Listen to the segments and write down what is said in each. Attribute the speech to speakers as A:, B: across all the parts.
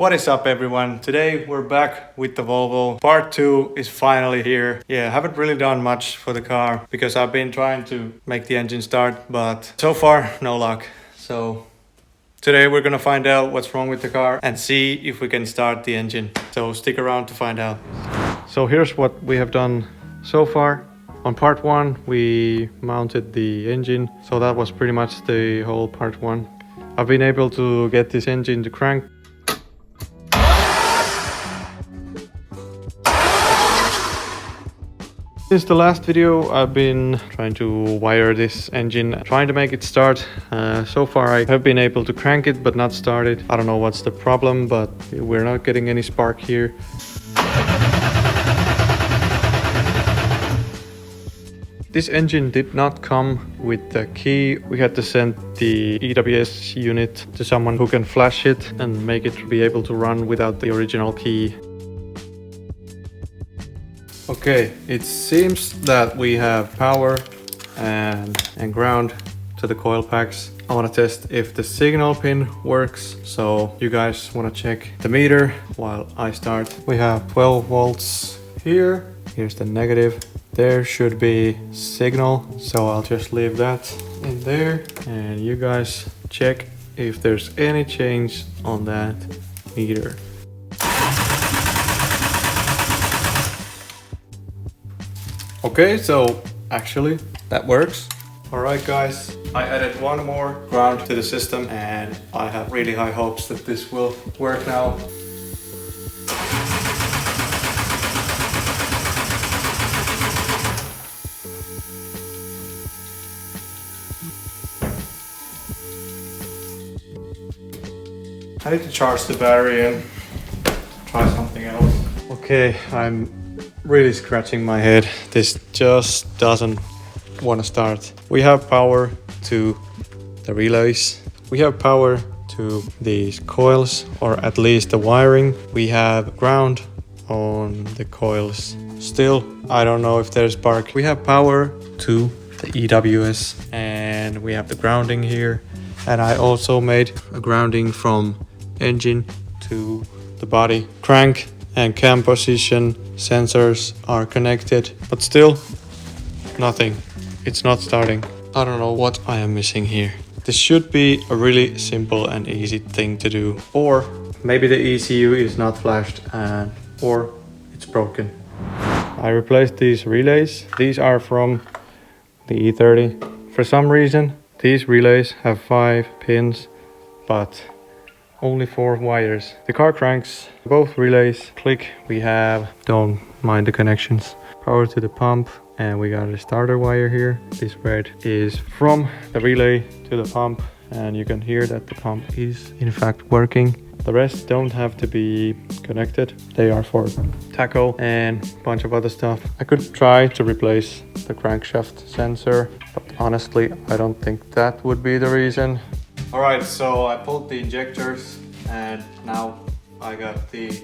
A: What is up everyone? Today we're back with the Volvo. Part 2 is finally here. Yeah, I haven't really done much for the car because I've been trying to make the engine start, but so far no luck. So today we're gonna find out what's wrong with the car and see if we can start the engine. So stick around to find out. So here's what we have done so far. On part 1 we mounted the engine, so that was pretty much the whole part 1. I've been able to get this engine to crank. Since the last video, I've been trying to wire this engine, trying to make it start. So far I have been able to crank it, but not start it. I don't know what's the problem, but we're not getting any spark here. This engine did not come with the key. We had to send the EWS unit to someone who can flash it and make it be able to run without the original key. Okay, it seems that we have power and ground to the coil packs. I want to test if the signal pin works, so you guys want to check the meter while I start. We have 12 volts here. Here's the negative. There should be signal, so I'll just leave that in there and you guys check if there's any change on that meter. Okay, so actually that works. Alright guys, I added one more ground to the system and I have really high hopes that this will work now. I need to charge the battery and try something else. Okay, I'm really scratching my head. This just doesn't want to start. We have power to the relays. We have power to these coils, or at least the wiring. We have ground on the coils. Still, I don't know if there's spark. We have power to the EWS and we have the grounding here. And I also made a grounding from engine to the body. Crank and cam position sensors are connected, but still nothing. It's not starting. I don't know what I am missing here. This should be a really simple and easy thing to do, or maybe the ECU is not flashed or it's broken. I replaced these relays. These are from the E30. For some reason these relays have 5 pins but only 4 wires. The car cranks, both relays click. We have, don't mind the connections, power to the pump, and we got a starter wire here. This red is from the relay to the pump, and you can hear that the pump is in fact working. The rest don't have to be connected. They are for tacho and a bunch of other stuff. I could try to replace the crankshaft sensor, but honestly I don't think that would be the reason. Alright, so I pulled the injectors and now I got the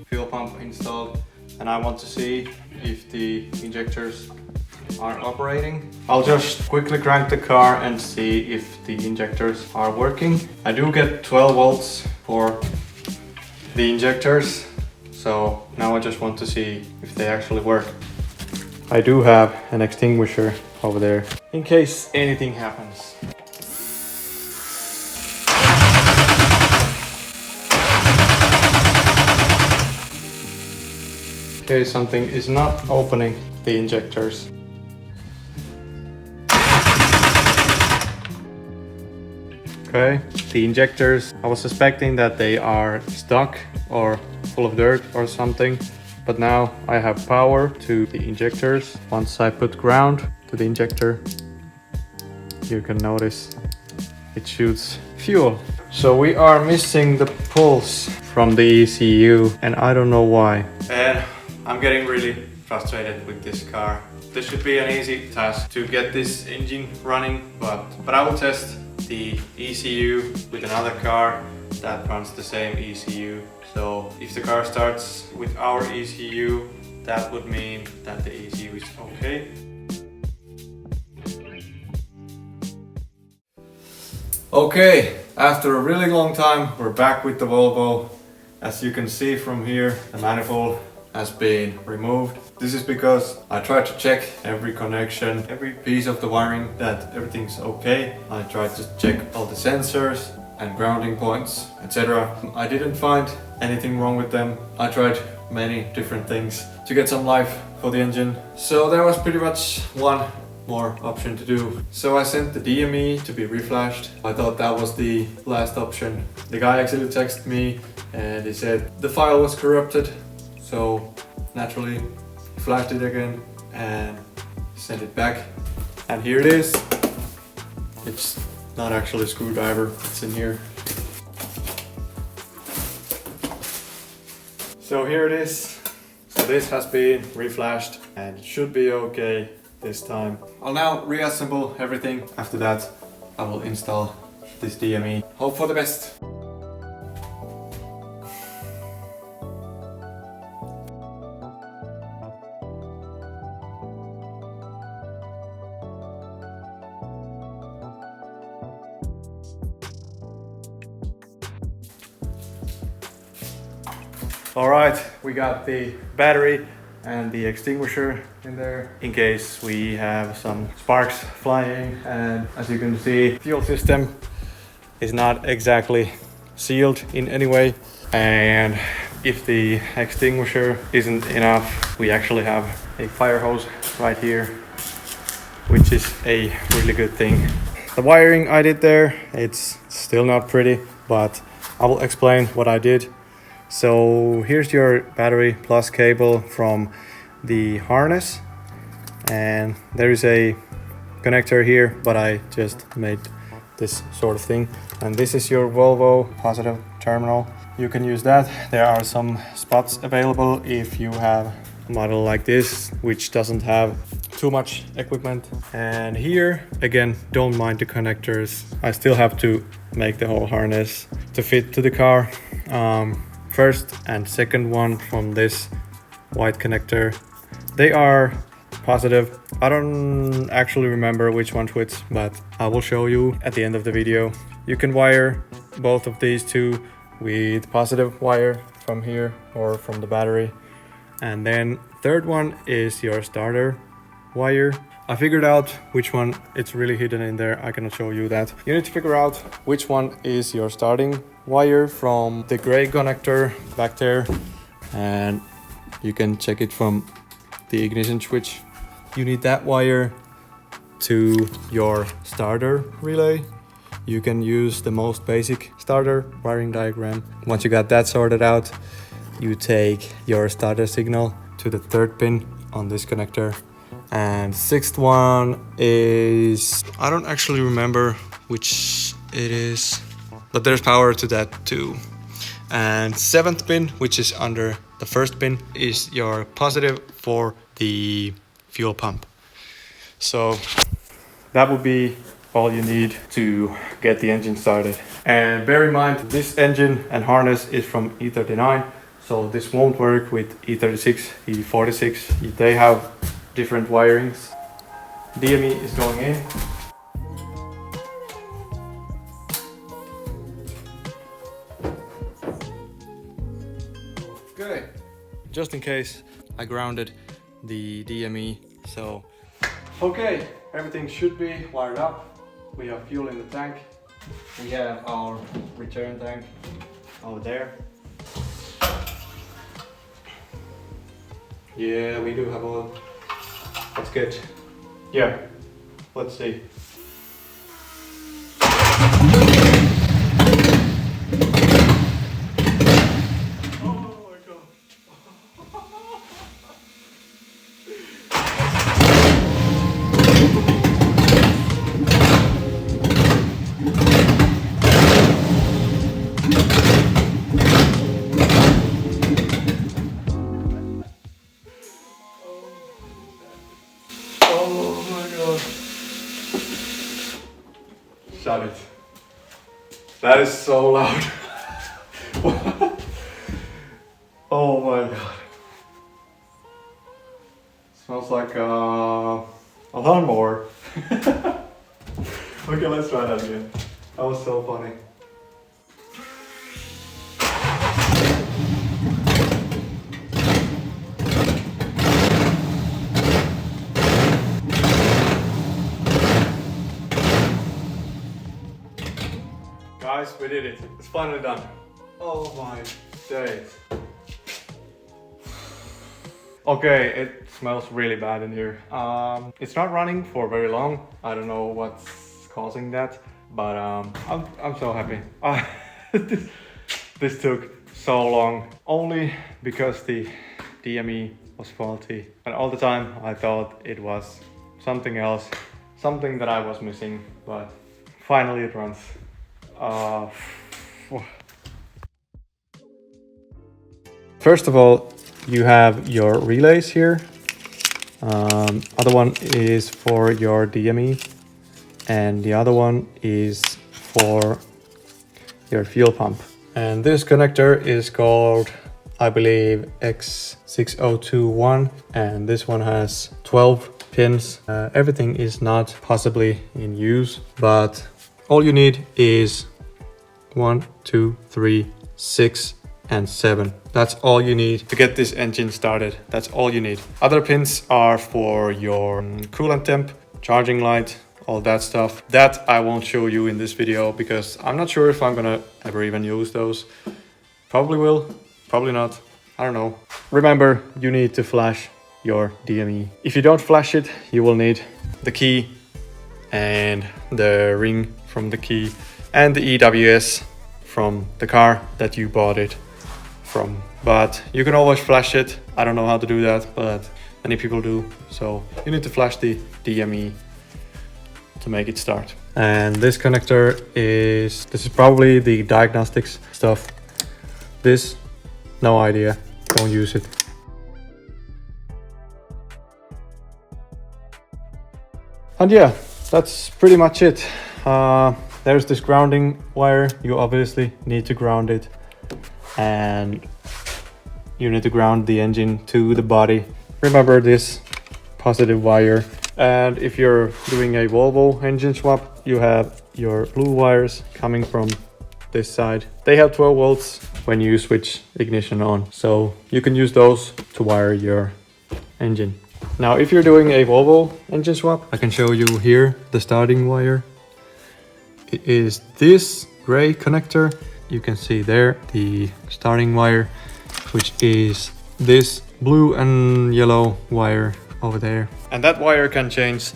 A: fuel pump installed and I want to see if the injectors are operating. I'll just quickly crank the car and see if the injectors are working. I do get 12 volts for the injectors, so now I just want to see if they actually work. I do have an extinguisher over there in case anything happens. Okay, something is not opening the injectors. Okay, the injectors, I was suspecting that they are stuck or full of dirt or something, but now I have power to the injectors. Once I put ground to the injector, you can notice it shoots fuel. So we are missing the pulse from the ECU and I don't know why. And I'm getting really frustrated with this car. This should be an easy task to get this engine running, but I will test the ECU with another car that runs the same ECU. So if the car starts with our ECU, that would mean that the ECU is okay. Okay, after a really long time, we're back with the Volvo. As you can see from here, the manifold has been removed. This is because I tried to check every connection, every piece of the wiring, that everything's okay. I tried to check all the sensors and grounding points, etc. I didn't find anything wrong with them. I tried many different things to get some life for the engine. So there was pretty much one more option to do. So I sent the DME to be reflashed. I thought that was the last option. The guy actually texted me and he said the file was corrupted. So naturally he flashed it again and sent it back. And here it is. It's not actually a screwdriver, it's in here. So here it is. So this has been reflashed and it should be okay this time. I'll now reassemble everything. After that, I will install this DME. Hope for the best. Alright, we got the battery and the extinguisher in there in case we have some sparks flying. And as you can see, fuel system is not exactly sealed in any way. And if the extinguisher isn't enough, we actually have a fire hose right here, which is a really good thing. The wiring I did there, it's still not pretty, but I will explain what I did. So here's your battery plus cable from the harness, and there is a connector here, but I just made this sort of thing. And this is your Volvo positive terminal. You can use that. There are some spots available if you have a model like this, which doesn't have too much equipment. And here, again, don't mind the connectors. I still have to make the whole harness to fit to the car. First and second one from this white connector, they are positive. I don't actually remember which one's which, but I will show you at the end of the video. You can wire both of these two with positive wire from here or from the battery. And then third one is your starter wire. I figured out which one, it's really hidden in there, I cannot show you that. You need to figure out which one is your starting wire from the gray connector back there, and you can check it from the ignition switch. You need that wire to your starter relay. You can use the most basic starter wiring diagram. Once you got that sorted out, you take your starter signal to the third pin on this connector. And sixth one is, I don't actually remember which it is, but there's power to that too. And seventh pin, which is under the first pin, is your positive for the fuel pump. So that would be all you need to get the engine started. And bear in mind, this engine and harness is from E39, so this won't work with E36, E46. They have different wirings. DME is going in. Okay. Just in case, I grounded the DME, so okay, everything should be wired up. We have fuel in the tank. We have our return tank over there. Yeah, we do have oil. That's good. Yeah, let's see. Shut it. That is so loud. Oh my god. Smells like a lawnmower. Okay, let's try that again. That was so funny. Guys, we did it. It's finally done. Oh my days. Okay, it smells really bad in here. It's not running for very long. I don't know what's causing that, but I'm so happy. This took so long, only because the DME was faulty. And all the time I thought it was something else, something that I was missing, but finally it runs. First of all, you have your relays here. Other one is for your DME, and the other one is for your fuel pump. And this connector is called, I believe, X6021, and this one has 12 pins. Everything is not possibly in use, but all you need is 1, 2, 3, 6, and 7. That's all you need to get this engine started. That's all you need. Other pins are for your coolant temp, charging light, all that stuff. That I won't show you in this video because I'm not sure if I'm gonna ever even use those. Probably will, probably not. I don't know. Remember, you need to flash your DME. If you don't flash it, you will need the key and the ring from the key and the EWS from the car that you bought it from. But you can always flash it. I don't know how to do that, but many people do. So you need to flash the DME to make it start. And this connector is probably the diagnostics stuff. This, no idea, don't use it. And yeah, that's pretty much it. There's this grounding wire. You obviously need to ground it, and you need to ground the engine to the body. Remember this positive wire. And if you're doing a Volvo engine swap, you have your blue wires coming from this side. They have 12 volts when you switch ignition on, so you can use those to wire your engine. Now, if you're doing a Volvo engine swap, I can show you here the starting wire. It is this gray connector. You can see there the starting wire, which is this blue and yellow wire over there. And that wire can change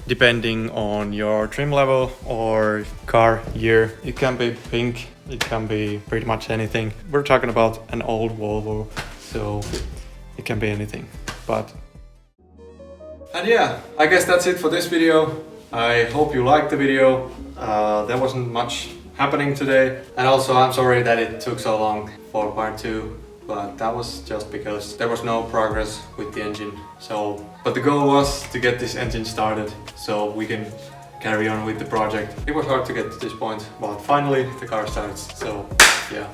A: depending on your trim level or car year. It can be pink, it can be pretty much anything. We're talking about an old Volvo, so it can be anything. And yeah, I guess that's it for this video. I hope you liked the video. There wasn't much happening today. And also I'm sorry that it took so long for part 2. But that was just because there was no progress with the engine. But the goal was to get this engine started so we can carry on with the project. It was hard to get to this point, but finally the car starts. So yeah,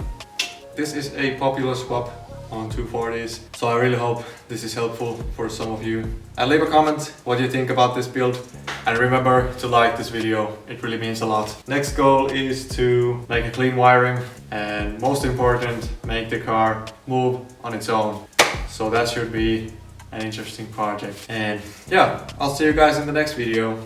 A: this is a popular swap on 240s, so I really hope this is helpful for some of you. And leave a comment what you think about this build, and remember to like this video, it really means a lot. Next goal is to make a clean wiring, and most important, make the car move on its own. So that should be an interesting project. And yeah, I'll see you guys in the next video.